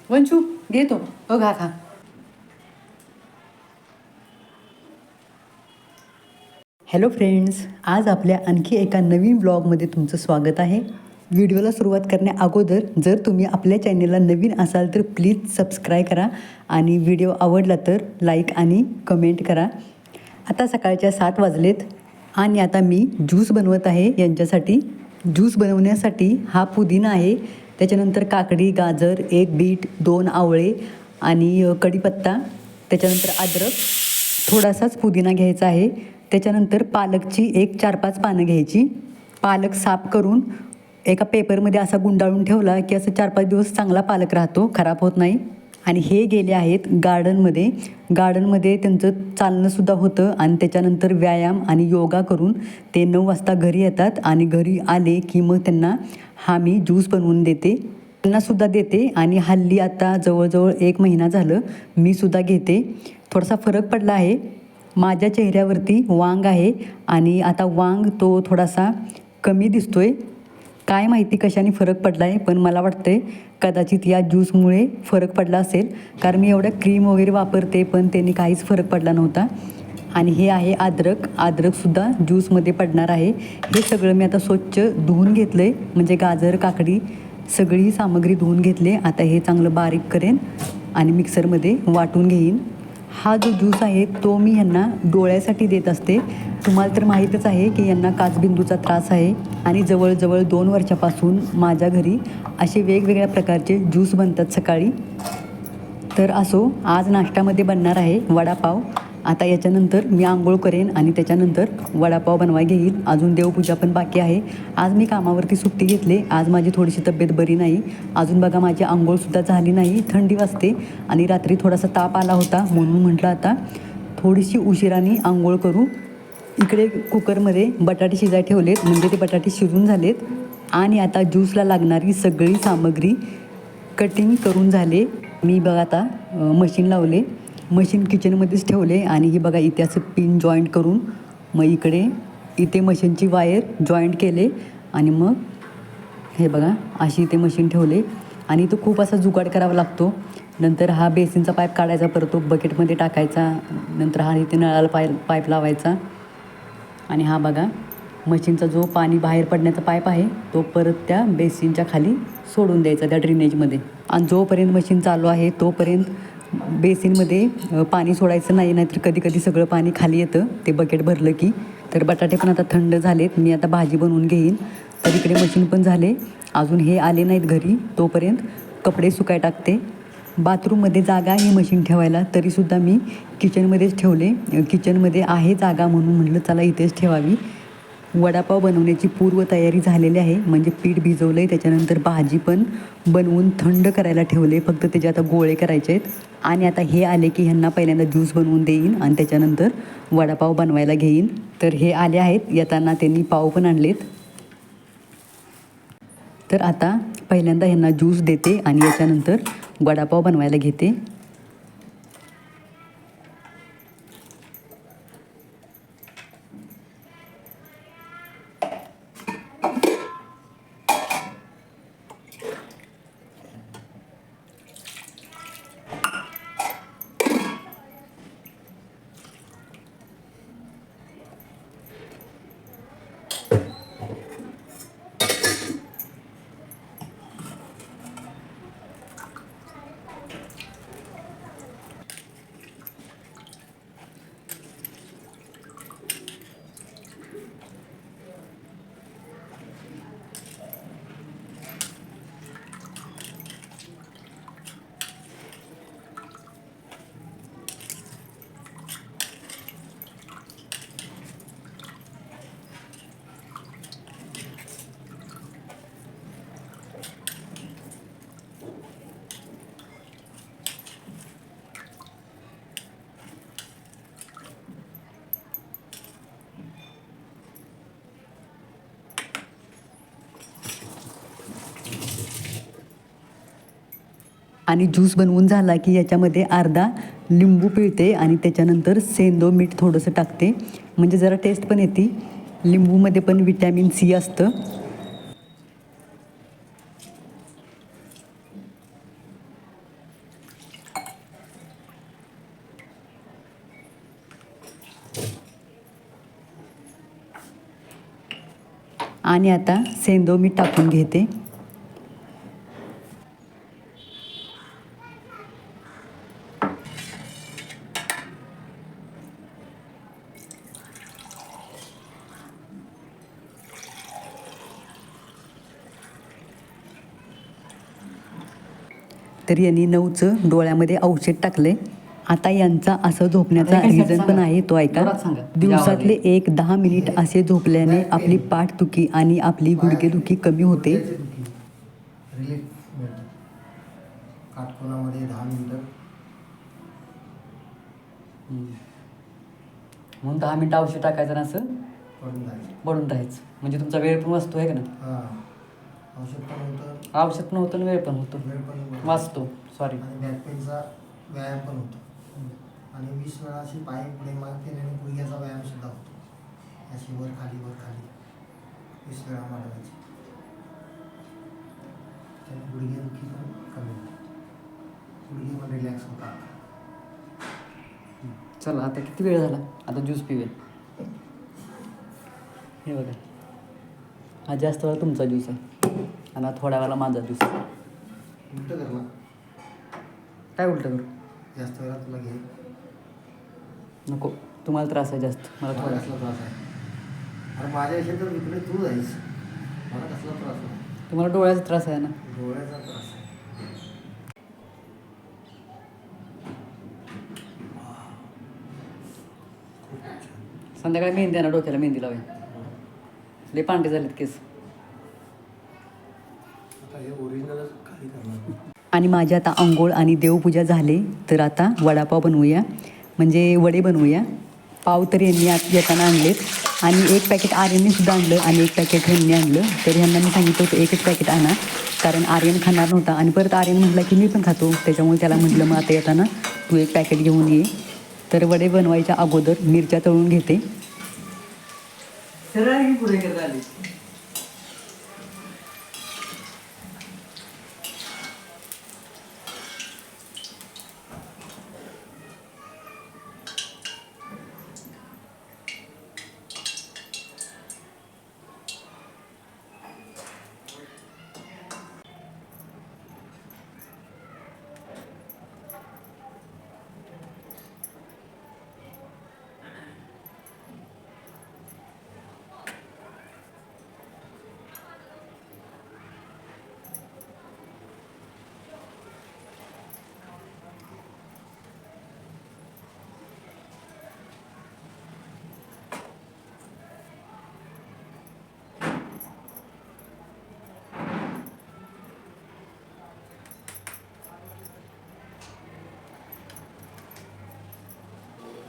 वंशू घेतो खा खा. हॅलो फ्रेंड्स, आज आपल्या आणखी एका नवीन ब्लॉगमध्ये तुमचं स्वागत आहे. व्हिडिओला सुरुवात करण्या अगोदर जर तुम्ही आपल्या चॅनेलला नवीन असाल तर प्लीज सबस्क्राईब करा आणि व्हिडिओ आवडला तर लाईक आणि कमेंट करा. आता सकाळच्या 7 वाजलेत आणि आता मी ज्यूस बनवत आहे यांच्यासाठी. ज्यूस बनवण्यासाठी हा पुदिना आहे, त्याच्यानंतर काकडी, गाजर, 1 बीट, 2 आवळे आणि कढीपत्ता, त्याच्यानंतर अद्रक, थोडासाच पुदिना घ्यायचा आहे. त्याच्यानंतर पालकची 4-5 पानं घ्यायची. पालक साफ करून एका पेपरमध्ये असा गुंडाळून ठेवला की असं 4-5 दिवस चांगला पालक राहतो, खराब होत नाही. आणि हे गेले आहेत गार्डनमध्ये त्यांचं चालणंसुद्धा होतं आणि त्याच्यानंतर व्यायाम आणि योगा करून ते 9 वाजता घरी येतात आणि घरी आले की मग त्यांना हा मी ज्यूस बनवून देते, त्यांनासुद्धा देते. आणि हल्ली आता जवळजवळ 1 महिना झालं मी सुद्धा घेते. थोडासा फरक पडला आहे. माझ्या चेहऱ्यावरती वांग आहे आणि आता वांग तो थोडासा कमी दिसतोय. काय माहिती कशाने फरक पडला आहे, पण मला वाटतं कदाचित या ज्यूसमुळे फरक पडला असेल, कारण मी एवढ्या क्रीम वगैरे वापरते पण त्यांनी काहीच फरक पडला नव्हता. आणि हे आहे अद्रकसुद्धा ज्यूसमध्ये पडणार आहे. हे सगळं मी आता स्वच्छ धुवून घेतलं आहे, म्हणजे गाजर, काकडी सगळी सामग्री धुवून घेतले. आता हे चांगलं बारीक करेन आणि मिक्सरमध्ये वाटून घेईन. हा जो ज्यूस आहे तो मी ह्यांना डोळ्यासाठी देत असते. तुम्हाला तर माहीतच आहे की यांना काचबिंदूचा त्रास आहे आणि जवळजवळ 2 वर्षापासून माझ्या घरी असे वेगवेगळ्या प्रकारचे ज्यूस बनतात सकाळी. तर असो, आज नाश्त्यामध्ये बनणार आहे वडापाव. आता याच्यानंतर मी आंघोळ करेन आणि त्याच्यानंतर वडापाव बनवायला घेईल. अजून देवपूजा पण बाकी आहे. आज मी कामावरती सुट्टी घेतली. आज माझी थोडीशी तब्येत बरी नाही. अजून बघा माझी आंघोळसुद्धा झाली नाही, थंडी वाजते आणि रात्री थोडासा ताप आला होता, म्हणून म्हटलं आता थोडीशी उशिराने आंघोळ करू. इकडे कुकरमध्ये बटाटे शिजायला ठेवलेत, म्हणजे ते बटाटे शिजून झालेत. आणि आता ज्यूसला लागणारी सगळी सामग्री कटिंग करून झाले. मी बघा आता मशीन लावले, मशीन किचनमध्येच ठेवले आणि ही बघा इथे असं पिन जॉईंट करून मग इथे मशीनची वायर जॉईंट केले आणि मग हे बघा अशी इथे मशीन ठेवले. आणि इथं खूप असा जुगाड करावा लागतो. नंतर हा बेसिनचा पाईप काढायचा, परत तो बकेटमध्ये टाकायचा, नंतर हा इथे नळाला पाईप लावायचा. आणि हा बघा मशीनचा जो पाणी बाहेर पडण्याचा पाईप आहे तो परत त्या बेसिनच्या खाली सोडून द्यायचा त्या ड्रेनेजमध्ये. आणि जोपर्यंत मशीन चालू आहे तोपर्यंत बेसिनमध्ये पाणी सोडायचं नाही, नाहीतर कधी कधी सगळं पाणी खाली येतं ते बकेट भरलं की. तर बटाटे पण आता थंड झालेत, मी आता भाजी बनवून घेईन. तर इकडे मशीन पण झाले, अजून हे आले नाहीत घरी, तोपर्यंत कपडे सुकाय टाकते. बाथरूममध्ये जागा आहे मशीन ठेवायला, तरीसुद्धा मी किचनमध्येच ठेवले. किचनमध्ये आहे जागा म्हणून म्हटलं चला इथेच ठेवावी. वडापाव बनवण्याची पूर्वतयारी झालेली आहे, म्हणजे पीठ भिजवलं आहे, त्याच्यानंतर भाजी पण बनवून थंड करायला ठेवले, फक्त त्याचे आता गोळे करायचे आहेत. आणि आता हे आले की ह्यांना पहिल्यांदा ज्यूस बनवून देईन आणि त्याच्यानंतर वडापाव बनवायला घेईन. तर हे आले आहेत, येताना त्यांनी पाव पण आणलेत. तर आता पहिल्यांदा ह्यांना ज्यूस देते आणि याच्यानंतर वडापाव बनवायला घेते. आणि ज्यूस बनवून झाला की याच्यामध्ये अर्धा लिंबू पिळते आणि त्याच्यानंतर सेंदो मीठ थोडंसं टाकते, म्हणजे जरा टेस्ट पण येते. लिंबूमध्ये पण विटॅमिन सी असतं. आणि आता सेंदव मीठ टाकून घेते. तर यांनी 9चं डोळ्यामध्ये औषध टाकले. आता यांचा असं झोपण्याचा रिझन पण आहे, तो ऐका. दिवसातले 1-10 मिनिट असे झोपल्याने आपली पाठदुखी आणि आपली गुडघेदुखी कमी होते. काटकोनामध्ये 10 मिनिटं म्हणून 10 मिनिटं औषध टाकायचं ना, असं पडून राहायचं. म्हणजे तुमचा वेळ पण वाचतो आहे का ना. औषध पण होतं आणि वेळ पण होतो, वाचतो. सॉरी. आणि बॅकपेनचा व्यायाम पण होतो. आणि 20 वेळा अशी पाय पुढे मागे केल्याने गुडघ्याचा व्यायाम सुद्धा होतो. अशी वर खाली 20 वेळा मारवायची. त्याने गुडघेदुखी पण कमी होते, गुडघे पण रिलॅक्स होतात. चला आता किती वेळ झाला, आता ज्यूस पिऊया. हे बघा, हा जास्त वेळा तुमचा ज्यूस आहे आणि थोड्या वेळाला माझा ज्यूस. उलटं कर ना. काय उलटं करू? जास्त वेळा तुला घे. नको, तुम्हाला त्रास आहे जास्त, मला थोडा कसला त्रास आहे? अरे माझ्या विषयी तर इकडे तू जाईस, मला कसला त्रास आहे? तुम्हाला डोळ्याचा त्रास आहे ना. डोळ्याचा त्रास आहे. संध्याकाळी मेहंदी आहे ना, डोक्याला मेहंदी लावे. लय पांढरे झालेत केस. आता हे ओरिजिनलच काही करणार. आणि माझी आता अंघोळ आणि देवपूजा झाली. तर आता वडापाव बनवूया, म्हणजे वडे बनवूया. पाव तर यांनी येताना आणलेत आणि एक पॅकेट आर्यनने सुद्धा आणलं आणि एक पॅकेट ह्यांनी आणलं. तर ह्यांना मी सांगितलं होतं एकच पॅकेट आणा, कारण आर्यन खाणार नव्हता. आणि परत आर्यन म्हटलं की मी पण खातो, त्याच्यामुळे त्याला म्हटलं मग आता येताना तू एक पॅकेट घेऊन ये. तर वडे बनवायच्या अगोदर मिरच्या तळून घेते. सरळ पुढे करत आली.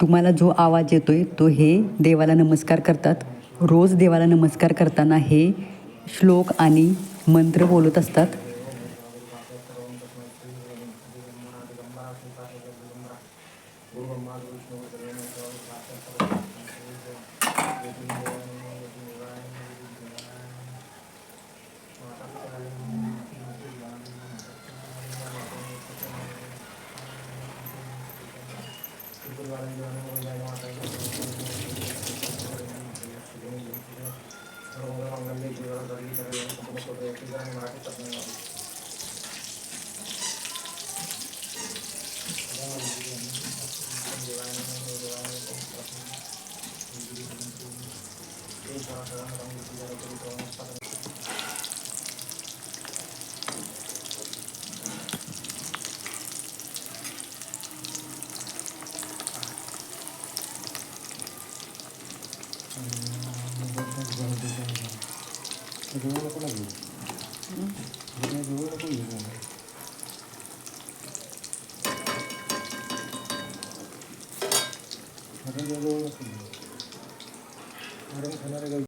तुम्हाला जो आवाज येतोय तो हे देवाला नमस्कार करतात. रोज देवाला नमस्कार करताना हे श्लोक आणि मंत्र बोलत असतात.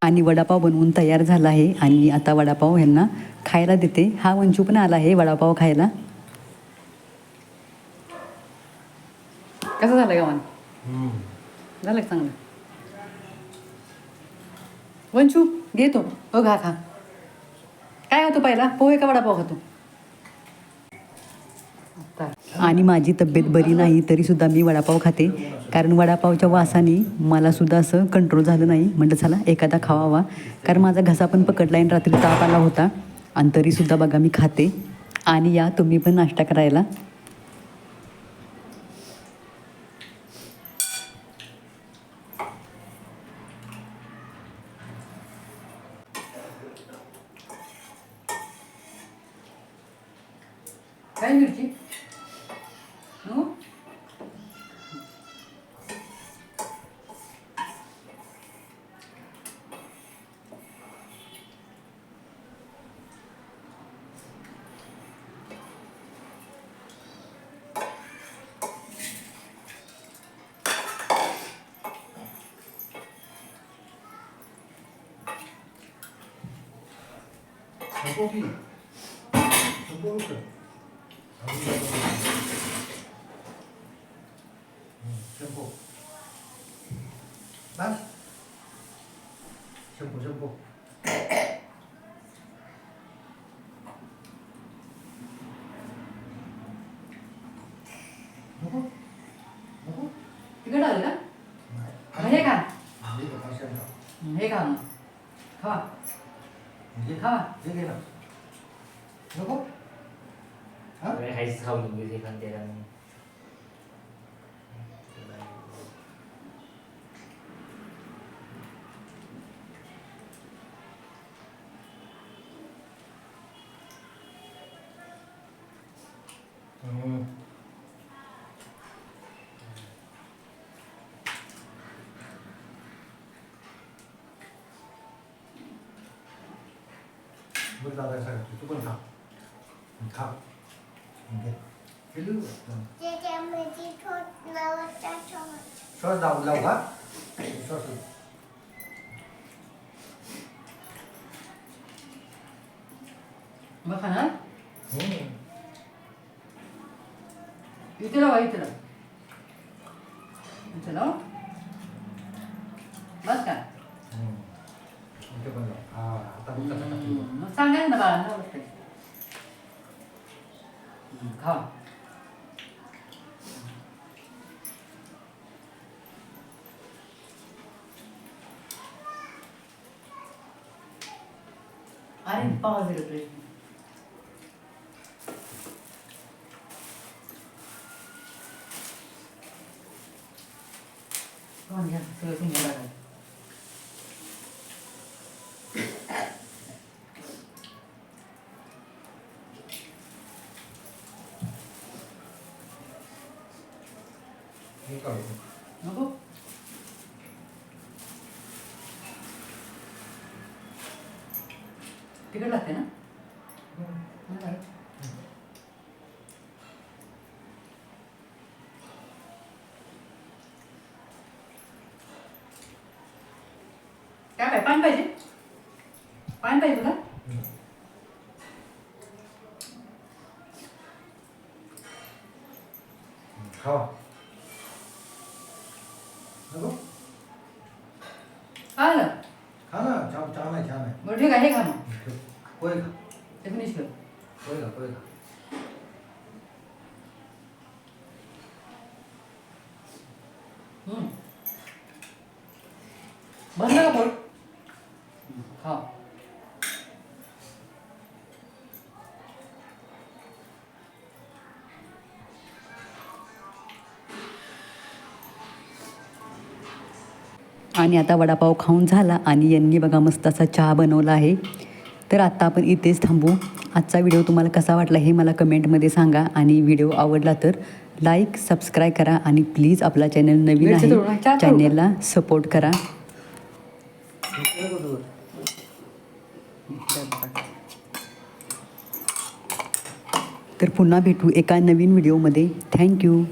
आणि वडापाव बनवून तयार झाला आहे आणि आता वडापाव ह्यांना खायला देते. हा वंशू पण आला आहे वडापाव खायला. कसं झालं गावान? झालं का चांगलं? वंशू घेतो हो खा खा. काय होतो पहिला पोहे का वडापाव खातो. आणि माझी तब्येत बरी नाही तरीसुद्धा मी वडापाव खाते कारण वडापावच्या वासाने मलासुद्धा असं कंट्रोल झालं नाही. म्हटलं चला एखादा खावावा कारण माझा घसा पण पकडला आणि रात्री ताप आला होता आणि तरीसुद्धा बघा मी खाते. आणि या तुम्ही पण नाश्ता करायला. काय मिरची बस शंपू शंपू नको नको तिकडे आलं का हे खा हे खा मग खा खा हे घे ना नको हायच खाऊ ते पण त्याला बघ दादा सांगतो तू पण खा खा घे पिल्लू सॉस लावू लावू का सॉस मग खाणार इथे लावा इथे लाव इथे लाव बस का इथे पण लाव हा आता बघ कसं टाकलं मग सांगायला ना बाळा नमस्ते खा अरे पाव दिलं प्लेट कोण घ्या सगळं तुमच्या लागलं हे काढू नको तिकट लागते ना काय पाणी पाहिजे पाणी पाहिजे तुला खावा नको आलं खा ना छान छान आहे छान आहे बरं ठीक आहे हे खा मग पोहे खा ते फिनिश कर पोहे खा पोहे खा बंद का पोट खा आणि आता वडापाव खाऊन झाला आणि यांनी बघा मस्त असा चहा बनवला आहे. तर आत्ता आपण इथेच थांबू. आजचा व्हिडिओ तुम्हाला कसा वाटला हे मला कमेंटमध्ये सांगा आणि व्हिडिओ आवडला तर लाईक सबस्क्राईब करा आणि प्लीज आपला चॅनल नवीन आहे चॅनलला सपोर्ट करा. तर पुन्हा भेटू एका नवीन व्हिडिओमध्ये. थँक्यू.